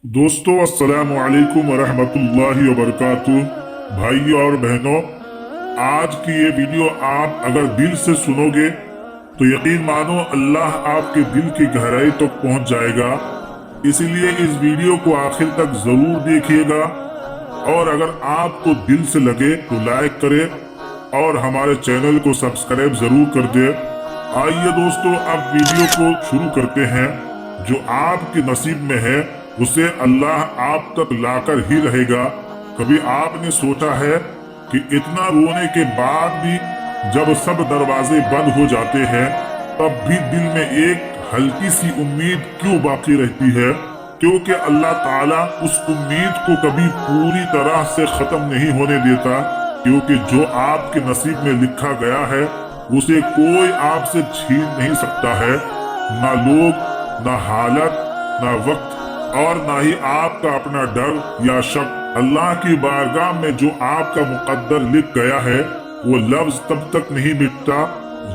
दोस्तों अस्सलामु अलैकुम वरहमतुल्लाहि वबरकातुह। भाइयों और बहनों, आज की ये वीडियो आप अगर दिल से सुनोगे तो यकीन मानो अल्लाह आपके दिल की गहराई तक पहुंच जाएगा। इसीलिए इस वीडियो को आखिर तक जरूर देखिएगा और अगर आपको दिल से लगे तो लाइक करें और हमारे चैनल को सब्सक्राइब जरूर कर दे। आइए दोस्तों, अब वीडियो को शुरू करते हैं। जो आपके नसीब में है उसे अल्लाह आप तक लाकर ही रहेगा। कभी आपने सोचा है कि इतना रोने के बाद भी जब सब दरवाजे बंद हो जाते हैं तब भी दिल में एक हल्की सी उम्मीद क्यों बाकी रहती है? क्योंकि अल्लाह ताला उस उम्मीद को कभी पूरी तरह से खत्म नहीं होने देता, क्योंकि जो आपके नसीब में लिखा गया है उसे कोई आपसे छीन नहीं सकता है। ना लोग, ना हालत, ना वक्त और ना ही आपका अपना डर या शक। अल्लाह की बारगाह में जो आपका मुकद्दर लिख गया है वो लफ्ज तब तक नहीं मिटता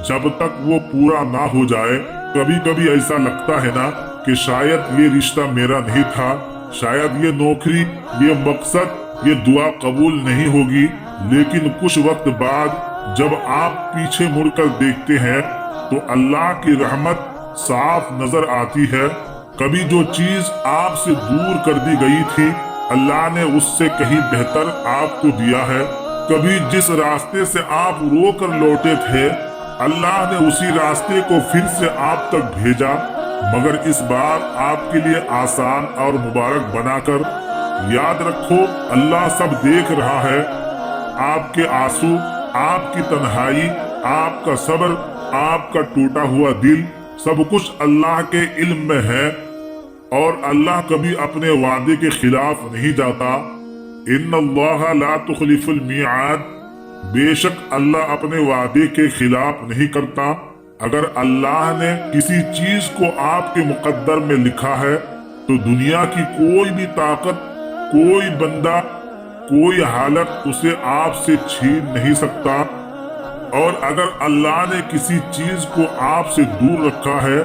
जब तक वो पूरा ना हो जाए। कभी कभी ऐसा लगता है ना कि शायद ये रिश्ता मेरा नहीं था, शायद ये नौकरी, ये मकसद, ये दुआ कबूल नहीं होगी। लेकिन कुछ वक्त बाद जब आप पीछे मुड़कर देखते हैं तो अल्लाह की रहमत साफ नजर आती है। कभी जो चीज आपसे दूर कर दी गई थी अल्लाह ने उससे कहीं बेहतर आपको दिया है। कभी जिस रास्ते से आप रो कर लौटे थे अल्लाह ने उसी रास्ते को फिर से आप तक भेजा, मगर इस बार आपके लिए आसान और मुबारक बनाकर। याद रखो, अल्लाह सब देख रहा है। आपके आंसू, आपकी तन्हाई, आपका सब्र, आपका टूटा हुआ दिल, सब कुछ अल्लाह के इल्म में है और अल्लाह कभी अपने वादे के खिलाफ नहीं जाता। इन्नल्लाह ला तुखलिफुल मिआद, बेशक अल्लाह अपने वादे के खिलाफ नहीं करता। अगर अल्लाह ने किसी चीज को आपके मुकद्दर में लिखा है तो दुनिया की कोई भी ताकत, कोई बंदा, कोई हालत उसे आपसे छीन नहीं सकता। और अगर अल्लाह ने किसी चीज को आपसे दूर रखा है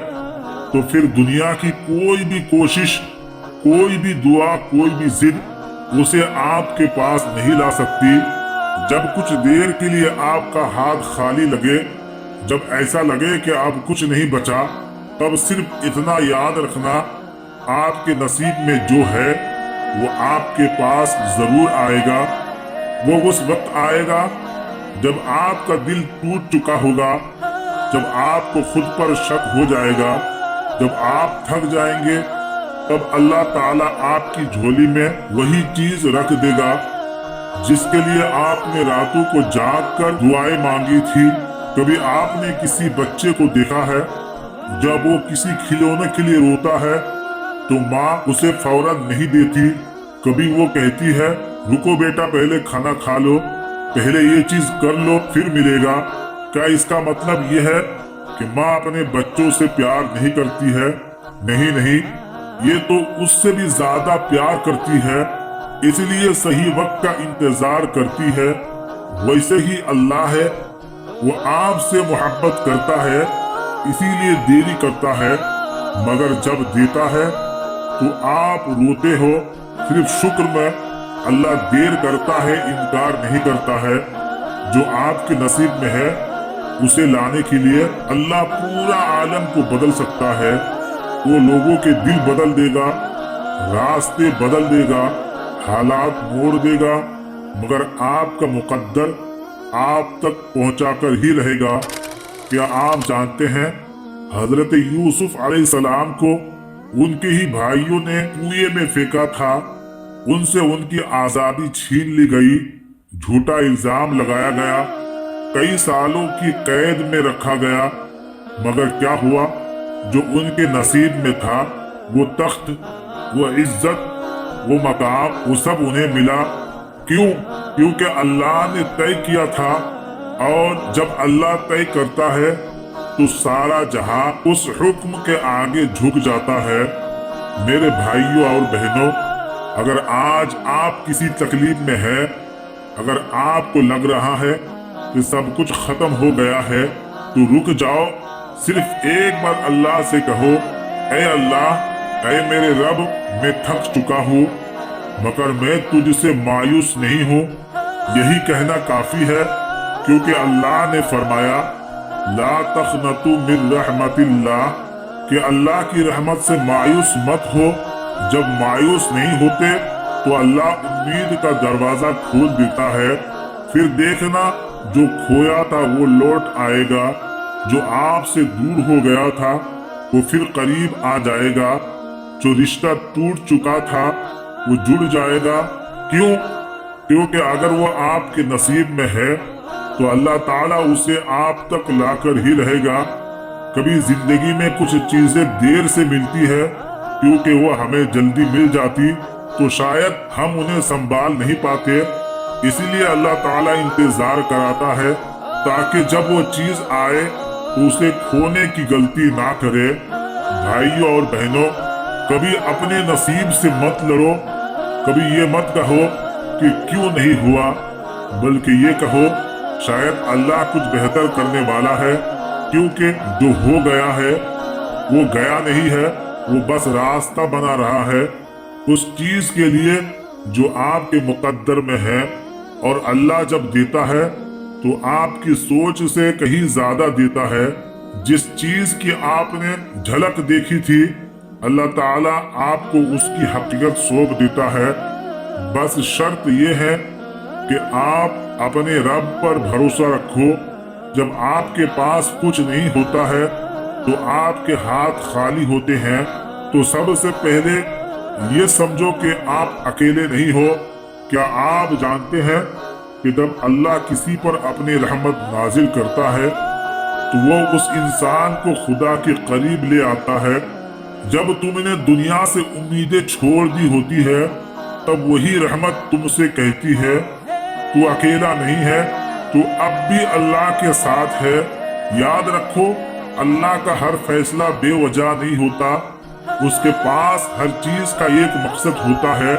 तो फिर दुनिया की कोई भी कोशिश, कोई भी दुआ, कोई भी जिद उसे आपके पास नहीं ला सकती। जब कुछ देर के लिए आपका हाथ खाली लगे, जब ऐसा लगे कि अब कुछ नहीं बचा, तब सिर्फ इतना याद रखना, आपके नसीब में जो है वो आपके पास जरूर आएगा। वो उस वक्त आएगा जब आपका दिल टूट चुका होगा, जब आपको खुद पर शक हो जाएगा, जब आप थक जाएंगे, तब अल्लाह ताला आपकी झोली में वही चीज रख देगा जिसके लिए आपने रातों को जाग कर दुआएं मांगी थी। कभी आपने किसी बच्चे को देखा है जब वो किसी खिलौने के लिए रोता है तो माँ उसे फौरन नहीं देती। कभी वो कहती है, रुको बेटा, पहले खाना खा लो, पहले ये चीज कर लो फिर मिलेगा। क्या इसका मतलब ये है कि माँ अपने बच्चों से प्यार नहीं करती है? नहीं नहीं, ये तो उससे भी ज्यादा प्यार करती है, इसलिए सही वक्त का इंतजार करती है। वैसे ही अल्लाह है, वो आपसे मोहब्बत करता है, इसीलिए देरी करता है, मगर जब देता है तो आप रोते हो। सिर्फ शुक्र में अल्लाह देर करता है, इनकार नहीं करता है। जो आपके नसीब में है उसे लाने के लिए अल्लाह पूरा आलम को बदल सकता है। वो लोगों के दिल बदल देगा, रास्ते बदल देगा, हालात मोड़ देगा, मगर आपका मुकद्दर आप तक पहुंचाकर ही रहेगा। क्या आप जानते हैं, हजरत यूसुफ अलैहिस्सलाम को उनके ही भाइयों ने कुएं में फेंका था, उनसे उनकी आजादी छीन ली गई, झूठा इल्जाम लगाया गया, कई सालों की कैद में रखा गया, मगर क्या हुआ? जो उनके नसीब में था, वो तख्त, वो इज्जत, वो मकाम, वो सब उन्हें मिला। क्यों? क्योंकि अल्लाह ने तय किया था, और जब अल्लाह तय करता है तो सारा जहां उस हुक्म के आगे झुक जाता है। मेरे भाइयों और बहनों, अगर आज आप किसी तकलीफ में है, अगर आपको लग रहा है कि सब कुछ खत्म हो गया है, तो रुक जाओ। सिर्फ एक बार अल्लाह से कहो, ऐ अल्लाह, ऐ मेरे रब, मैं थक चुका हूँ मगर मैं तुझसे मायूस नहीं हूँ। यही कहना काफी है, क्योंकि अल्लाह ने फरमाया ला तखनतु मिन रहमतिल्लाह, कि अल्लाह की रहमत से मायूस मत हो। जब मायूस नहीं होते तो अल्लाह उम्मीद का दरवाजा खोल देता है। फिर देखना, जो खोया था वो लौट आएगा, जो आपसे दूर हो गया था वो फिर करीब आ जाएगा, जो रिश्ता टूट चुका था वो जुड़ जाएगा। क्यों? क्योंकि अगर वो आपके नसीब में है तो अल्लाह ताला उसे आप तक लाकर ही रहेगा। कभी जिंदगी में कुछ चीजें देर से मिलती है, क्योंकि वो हमें जल्दी मिल जाती तो शायद हम उन्हें संभाल नहीं पाते। इसीलिए अल्लाह ताला इंतजार कराता है ताकि जब वो चीज आए तो उसे खोने की गलती ना करे। भाइयों और बहनों, कभी अपने नसीब से मत लड़ो। कभी ये मत कहो कि क्यों नहीं हुआ, बल्कि ये कहो शायद अल्लाह कुछ बेहतर करने वाला है, क्योंकि जो हो गया है वो गया नहीं है, वो बस रास्ता बना रहा है उस चीज के लिए जो आपके मुकद्दर में है। और अल्लाह जब देता है तो आपकी सोच से कहीं ज्यादा देता है। जिस चीज की आपने झलक देखी थी, अल्लाह ताला आपको उसकी हकीकत सौंप देता है। बस शर्त यह है कि आप अपने रब पर भरोसा रखो। जब आपके पास कुछ नहीं होता है तो आपके हाथ खाली होते हैं, तो सबसे पहले ये समझो कि आप अकेले नहीं हो। क्या आप जानते हैं कि जब अल्लाह किसी पर अपनी रहमत नाजिल करता है तो वो उस इंसान को खुदा के करीब ले आता है। जब तुमने दुनिया से उम्मीदें छोड़ दी होती है तब वही रहमत तुमसे कहती है तू अकेला नहीं है, तू अब भी अल्लाह के साथ है। याद रखो, अल्लाह का हर फैसला बेवजह नहीं होता, उसके पास हर चीज का एक मकसद होता है।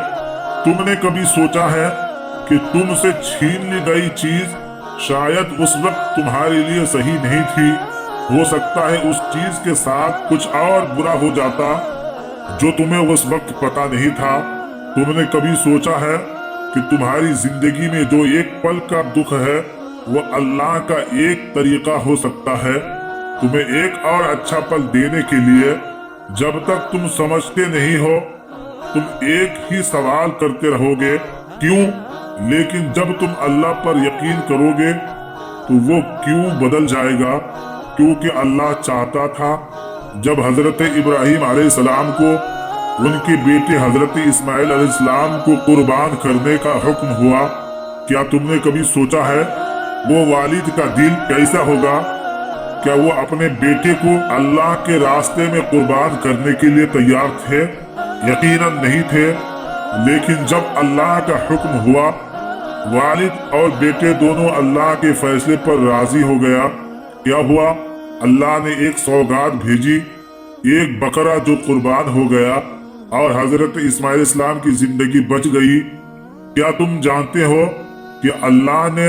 तुमने कभी सोचा है कि तुमसे छीन ली गई चीज शायद उस वक्त तुम्हारे लिए सही नहीं थी? हो सकता है उस चीज के साथ कुछ और बुरा हो जाता जो तुम्हें उस वक्त पता नहीं था। तुमने कभी सोचा है कि तुम्हारी जिंदगी में जो एक पल का दुख है वो अल्लाह का एक तरीका हो सकता है तुम्हें एक और अच्छा पल देने के लिए? जब तक तुम समझते नहीं हो तुम एक ही सवाल करते रहोगे, क्यों? लेकिन जब तुम अल्लाह पर यकीन करोगे तो वो क्यों बदल जाएगा, क्योंकि अल्लाह चाहता था जब हजरत इब्राहिम अलैहिस्सलाम को उनके बेटे हजरत इस्माइल अलैहिस्सलाम को कुर्बान करने का हुक्म हुआ, क्या तुमने कभी सोचा है वो वालिद का दिल कैसा होगा? क्या वो अपने बेटे को अल्लाह के रास्ते में कुर्बान करने के लिए तैयार थे? यकीनन नहीं थे। लेकिन जब अल्लाह का हुक्म हुआ, वालिद और बेटे दोनों अल्लाह के फैसले पर राजी हो गया। क्या हुआ? अल्लाह ने एक सौगात भेजी, एक बकरा जो कुर्बान हो गया और हजरत इस्माइल इस्लाम की जिंदगी बच गई। क्या तुम जानते हो कि अल्लाह ने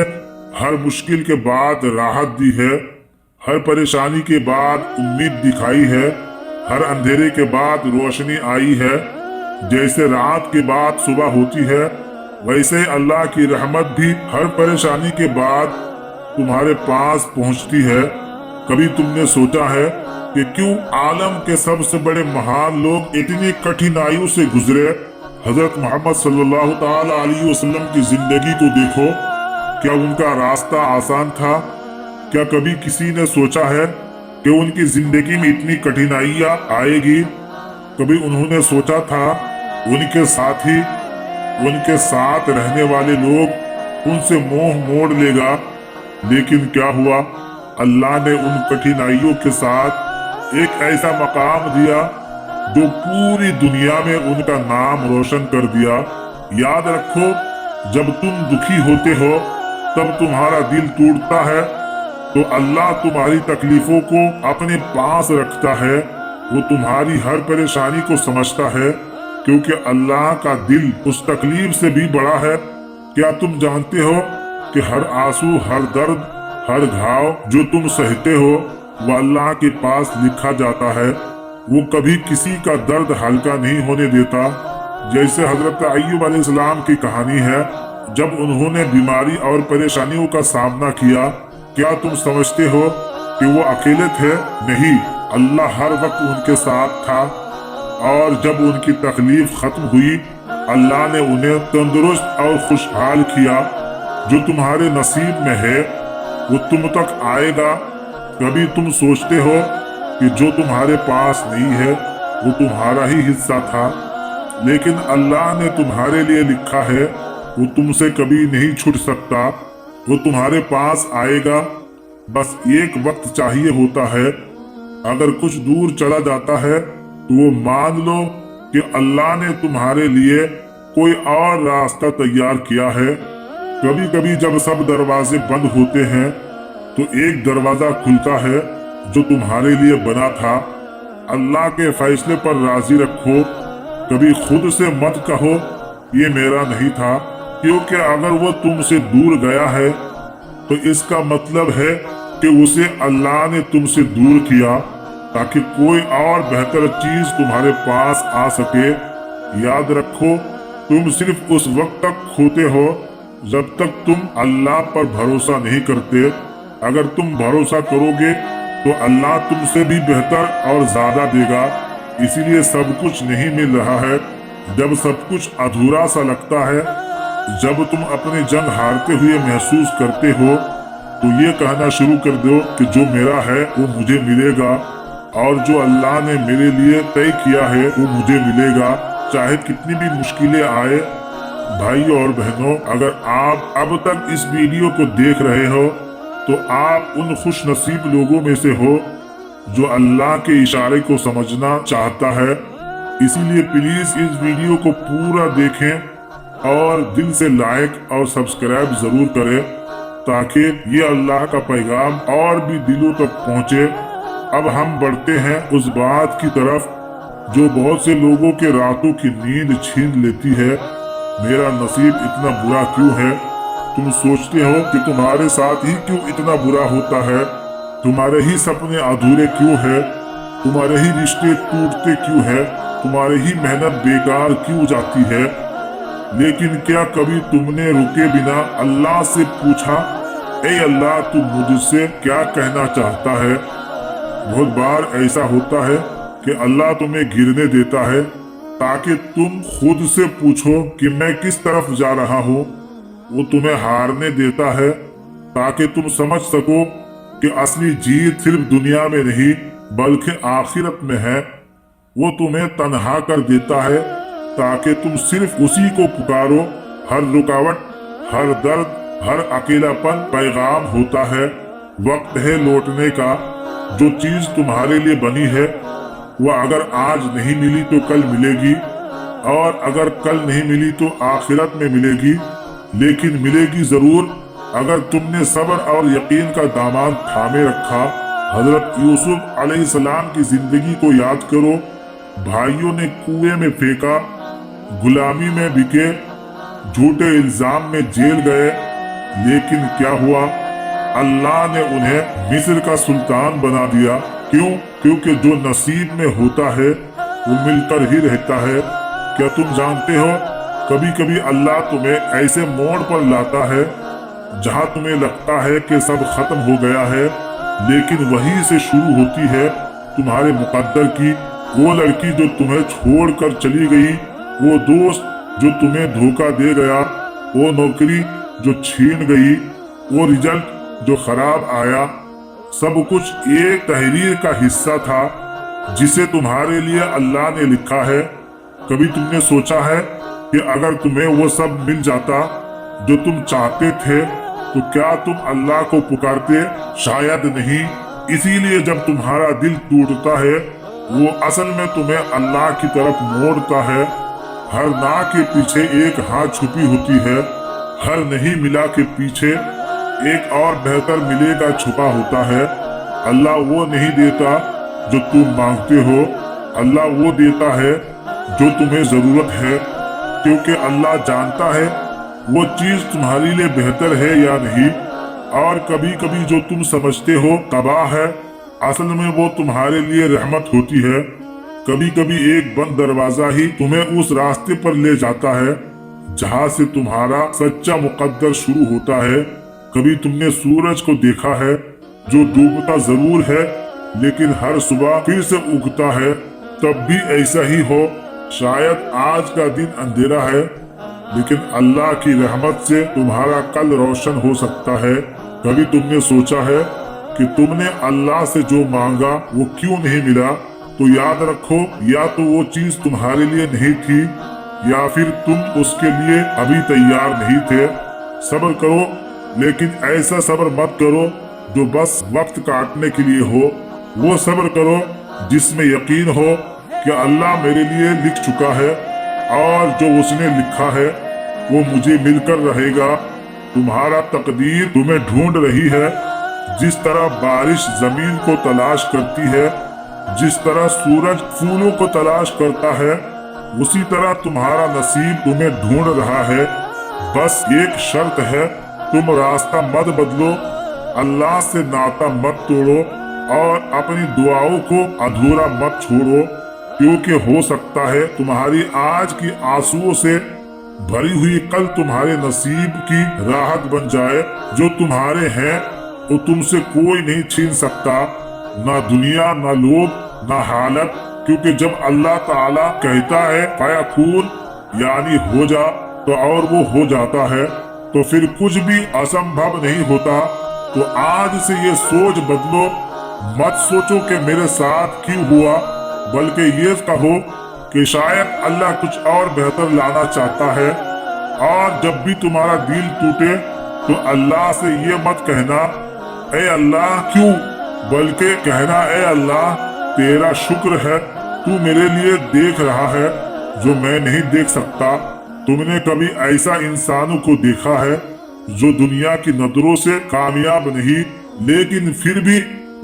हर मुश्किल के बाद राहत दी है, हर परेशानी के बाद उम्मीद दिखाई है, हर अंधेरे के बाद रोशनी आई है। जैसे रात के बाद सुबह होती है, वैसे अल्लाह की रहमत भी हर परेशानी के बाद तुम्हारे पास पहुंचती है। कभी तुमने सोचा है कि क्यों आलम के सबसे बड़े महान लोग इतनी कठिनाइयों से गुजरे? हजरत मोहम्मद सल्लल्लाहु ताला अलैहि वसल्लम की जिंदगी को देखो, क्या उनका रास्ता आसान था? क्या कभी किसी ने सोचा है कि उनकी जिंदगी में इतनी कठिनाइयां आएगी? कभी उन्होंने सोचा था उनके साथी, उनके साथ रहने वाले लोग उनसे मोह मोड़ लेगा? लेकिन क्या हुआ? अल्लाह ने उन कठिनाइयों के साथ एक ऐसा मकाम दिया जो पूरी दुनिया में उनका नाम रोशन कर दिया। याद रखो, जब तुम दुखी होते हो तब तुम्हारा दिल टूटता है तो अल्लाह तुम्हारी तकलीफों को अपने पास रखता है। वो तुम्हारी हर परेशानी को समझता है, क्योंकि अल्लाह का दिल उस तकलीफ से भी बड़ा है। क्या तुम जानते हो कि हर आंसू, हर दर्द, हर घाव जो तुम सहते हो वो अल्लाह के पास लिखा जाता है। वो कभी किसी का दर्द हल्का नहीं होने देता। जैसे हजरत अय्यूब अलैहिस्सलाम की कहानी है, जब उन्होंने बीमारी और परेशानियों का सामना किया, क्या तुम समझते हो कि वो अकेले थे? नहीं, अल्लाह हर वक्त उनके साथ था। और जब उनकी तकलीफ खत्म हुई, अल्लाह ने उन्हें तंदुरुस्त और खुशहाल किया। जो तुम्हारे नसीब में है वो तुम तक आएगा। कभी तुम सोचते हो कि जो तुम्हारे पास नहीं है वो तुम्हारा ही हिस्सा था, लेकिन अल्लाह ने तुम्हारे लिए लिखा है, वो तुमसे कभी नहीं छूट सकता। वो तुम्हारे पास आएगा, बस एक वक्त चाहिए होता है। अगर कुछ दूर चला जाता है तो वो मान लो कि अल्लाह ने तुम्हारे लिए कोई और रास्ता तैयार किया है। कभी कभी जब सब दरवाजे बंद होते हैं तो एक दरवाजा खुलता है जो तुम्हारे लिए बना था। अल्लाह के फैसले पर राजी रखो। कभी खुद से मत कहो ये मेरा नहीं था, क्योंकि अगर वो तुमसे दूर गया है तो इसका मतलब है कि उसे अल्लाह ने तुमसे दूर किया ताकि कोई और बेहतर चीज तुम्हारे पास आ सके। याद रखो, तुम सिर्फ उस वक्त तक खोते हो जब तक तुम अल्लाह पर भरोसा नहीं करते। अगर तुम भरोसा करोगे तो अल्लाह तुमसे भी बेहतर और ज्यादा देगा। इसीलिए सब कुछ नहीं मिल रहा है जब सब कुछ अधूरा सा लगता है। जब तुम अपनी जंग हारते हुए महसूस करते हो तो ये कहना शुरू कर दो कि जो मेरा है वो मुझे मिलेगा, और जो अल्लाह ने मेरे लिए तय किया है वो मुझे मिलेगा, चाहे कितनी भी मुश्किलें आए। भाइयों और बहनों, अगर आप अब तक इस वीडियो को देख रहे हो तो आप उन खुश नसीब लोगों में से हो जो अल्लाह के इशारे को समझना चाहता है। इसीलिए प्लीज इस वीडियो को पूरा देखें और दिल से लाइक और सब्सक्राइब जरूर करें, ताकि ये अल्लाह का पैगाम और भी दिलों तक पहुँचे। अब हम बढ़ते हैं उस बात की तरफ जो बहुत से लोगों के रातों की नींद छीन लेती है। मेरा नसीब इतना बुरा क्यों है? तुम सोचते हो कि तुम्हारे साथ ही क्यों इतना बुरा होता है? तुम्हारे ही सपने अधूरे क्यों है? तुम्हारे ही रिश्ते टूटते क्यों है? तुम्हारी ही मेहनत बेकार क्यों जाती है? लेकिन क्या कभी तुमने रुके बिना अल्लाह से पूछा, ऐ अल्लाह तू मुझसे क्या कहना चाहता है? बहुत बार ऐसा होता है कि अल्लाह तुम्हें गिरने देता है ताकि तुम खुद से पूछो कि मैं किस तरफ जा रहा हूँ। वो तुम्हें हारने देता है ताकि तुम समझ सको कि असली जीत सिर्फ दुनिया में नहीं बल्कि आखिरत में है। वो तुम्हें तन्हा कर देता है ताकि तुम सिर्फ उसी को पुकारो। हर रुकावट, हर दर्द, हर अकेलापन पैगाम होता है। वक्त है लौटने का। जो चीज तुम्हारे लिए बनी है वो अगर आज नहीं मिली तो कल मिलेगी, और अगर कल नहीं मिली तो आखिरत में मिलेगी, लेकिन मिलेगी जरूर अगर तुमने सब्र और यकीन का दामन थामे रखा। हजरत यूसुफ अलैहिस्सलाम की जिंदगी को याद करो। भाइयों ने कुएं में फेंका, गुलामी में बिके, झूठे इल्जाम में जेल गए, लेकिन क्या हुआ? अल्लाह ने उन्हें मिस्र का सुल्तान बना दिया। क्यों? क्योंकि जो नसीब में होता है वो मिलकर ही रहता है। क्या तुम जानते हो, कभी कभी अल्लाह तुम्हें ऐसे मोड़ पर लाता है जहां तुम्हें लगता है कि सब खत्म हो गया है, लेकिन वहीं से शुरू होती है तुम्हारे मुकद्दर की। वो लड़की जो तुम्हें छोड़कर चली गई, वो दोस्त जो तुम्हें धोखा दे गया, वो नौकरी जो छीन गई, वो रिजल्ट जो खराब आया, सब कुछ एक तहरीर का हिस्सा था जिसे तुम्हारे लिए अल्लाह ने लिखा है। कभी तुमने सोचा है कि अगर तुम्हें वो सब मिल जाता जो तुम चाहते थे तो क्या तुम अल्लाह को पुकारते? शायद नहीं। इसीलिए जब तुम्हारा दिल टूटता है वो असल में तुम्हें अल्लाह की तरफ मोड़ता है। हर ना के पीछे एक हाँ छुपी होती है, हर नहीं मिला के पीछे एक और बेहतर मिलेगा छुपा होता है। अल्लाह वो नहीं देता जो तुम मांगते हो, अल्लाह वो देता है जो तुम्हें जरूरत है, क्योंकि अल्लाह जानता है वो चीज तुम्हारे लिए बेहतर है या नहीं। और कभी कभी जो तुम समझते हो तबाह है, असल में वो तुम्हारे लिए रहमत होती है। कभी कभी एक बंद दरवाजा ही तुम्हें उस रास्ते पर ले जाता है जहाँ से तुम्हारा सच्चा मुकद्दर शुरू होता है। कभी तुमने सूरज को देखा है जो डूबता जरूर है लेकिन हर सुबह फिर से उगता है। तब भी ऐसा ही हो। शायद आज का दिन अंधेरा है लेकिन अल्लाह की रहमत से तुम्हारा कल रोशन हो सकता है। कभी तुमने सोचा है कि तुमने अल्लाह से जो मांगा वो क्यों नहीं मिला? तो याद रखो, या तो वो चीज तुम्हारे लिए नहीं थी या फिर तुम उसके लिए अभी तैयार नहीं थे। सब्र करो, लेकिन ऐसा सब्र मत करो जो बस वक्त काटने के लिए हो। वो सब्र करो जिसमें यकीन हो कि अल्लाह मेरे लिए लिख चुका है और जो उसने लिखा है वो मुझे मिलकर रहेगा। तुम्हारा तकदीर तुम्हें ढूंढ रही है। जिस तरह बारिश जमीन को तलाश करती है, जिस तरह सूरज फूलों को तलाश करता है, उसी तरह तुम्हारा नसीब तुम्हें ढूंढ रहा है। बस एक शर्त है, तुम रास्ता मत बदलो, अल्लाह से नाता मत तोड़ो और अपनी दुआओं को अधूरा मत छोड़ो, क्योंकि हो सकता है तुम्हारी आज की आंसुओं से भरी हुई कल तुम्हारे नसीब की राहत बन जाए। जो तुम्हारे हैं वो तुमसे कोई नहीं छीन सकता, ना दुनिया, ना लोग, ना हालत। क्योंकि जब अल्लाह ताला कहता है फयकून यानी हो जा, तो और वो हो जाता है, तो फिर कुछ भी असंभव नहीं होता। तो आज से ये सोच बदलो, मत सोचो कि मेरे साथ क्यों हुआ, बल्कि ये कहो कि शायद अल्लाह कुछ और बेहतर लाना चाहता है। और जब भी तुम्हारा दिल टूटे तो अल्लाह से ये मत कहना ए अल्लाह क्यों, बल्कि कहना ए अल्लाह तेरा शुक्र है, तू मेरे लिए देख रहा है जो मैं नहीं देख सकता। तुमने कभी ऐसा इंसानों को देखा है जो दुनिया की नजरों से कामयाब नहीं, लेकिन फिर भी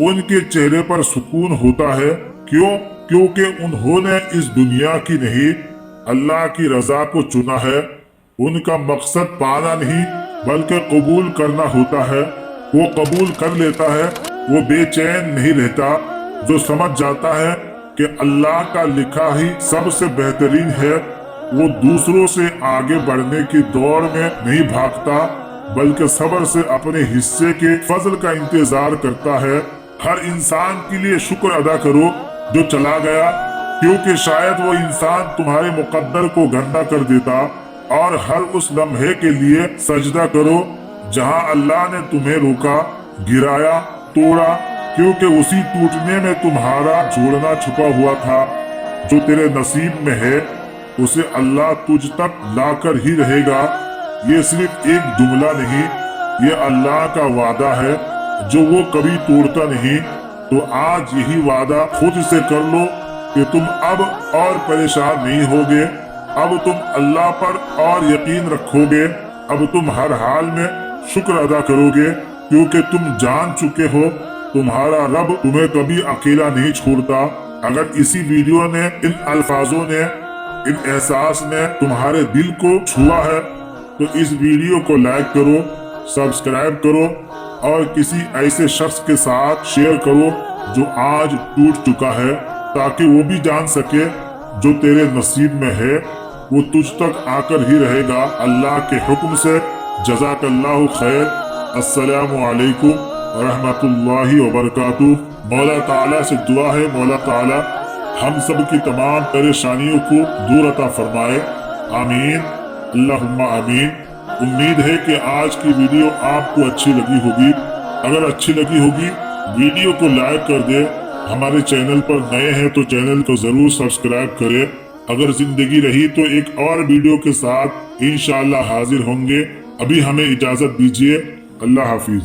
उनके चेहरे पर सुकून होता है? क्यों? क्योंकि उन्होंने इस दुनिया की नहीं, अल्लाह की रजा को चुना है। उनका मकसद पाना नहीं बल्कि कबूल करना होता है। वो कबूल कर लेता है, वो बेचैन नहीं रहता। जो समझ जाता है कि अल्लाह का लिखा ही सबसे बेहतरीन है, वो दूसरों से आगे बढ़ने की दौड़ में नहीं भागता, बल्कि सब्र से अपने हिस्से के फजल का इंतजार करता है। हर इंसान के लिए शुक्र अदा करो जो चला गया, क्योंकि शायद वो इंसान तुम्हारे मुकद्दर को गंदा कर देता। और हर उस लम्हे के लिए सजदा करो जहां अल्लाह ने तुम्हें रोका, गिराया, तोड़ा, क्योंकि उसी टूटने में तुम्हारा जोड़ना छुपा हुआ था। जो तेरे नसीब में है उसे अल्लाह तुझ तक लाकर ही रहेगा। ये सिर्फ एक जुमला नहीं, ये अल्लाह का वादा है जो वो कभी तोड़ता नहीं। तो आज यही वादा खुद से कर लो कि तुम अब और परेशान नहीं होगे। अब तुम अल्लाह पर और यकीन रखोगे। अब तुम हर हाल में शुक्र अदा करोगे, क्योंकि तुम जान चुके हो तुम्हारा रब तुम्हें कभी अकेला नहीं छोड़ता। अगर इसी वीडियो ने, इन अल्फाजों ने, इन एहसास ने तुम्हारे दिल को छुआ है तो इस वीडियो को लाइक करो, सब्सक्राइब करो और किसी ऐसे शख्स के साथ शेयर करो जो आज टूट चुका है, ताकि वो भी जान सके जो तेरे नसीब में है वो तुझ तक आकर ही रहेगा। अल्लाह के हुक्म से जज़ाकल्लाहु खैर। अस्सलामु अलैकुम व रहमतुल्लाहि व बरकातुहू। मौला ताला से दुआ है मौला ताला हम सब की तमाम परेशानियों को दूर अता फरमाए। आमीन, अल्लाहुम्मा आमीन। उम्मीद है कि आज की वीडियो आपको अच्छी लगी होगी। अगर अच्छी लगी होगी वीडियो को लाइक कर दे। हमारे चैनल पर नए हैं तो चैनल को जरूर सब्सक्राइब करें। अगर जिंदगी रही तो एक और वीडियो के साथ इंशाअल्लाह हाजिर होंगे। अभी हमें इजाजत दीजिए। अल्लाह हाफिज।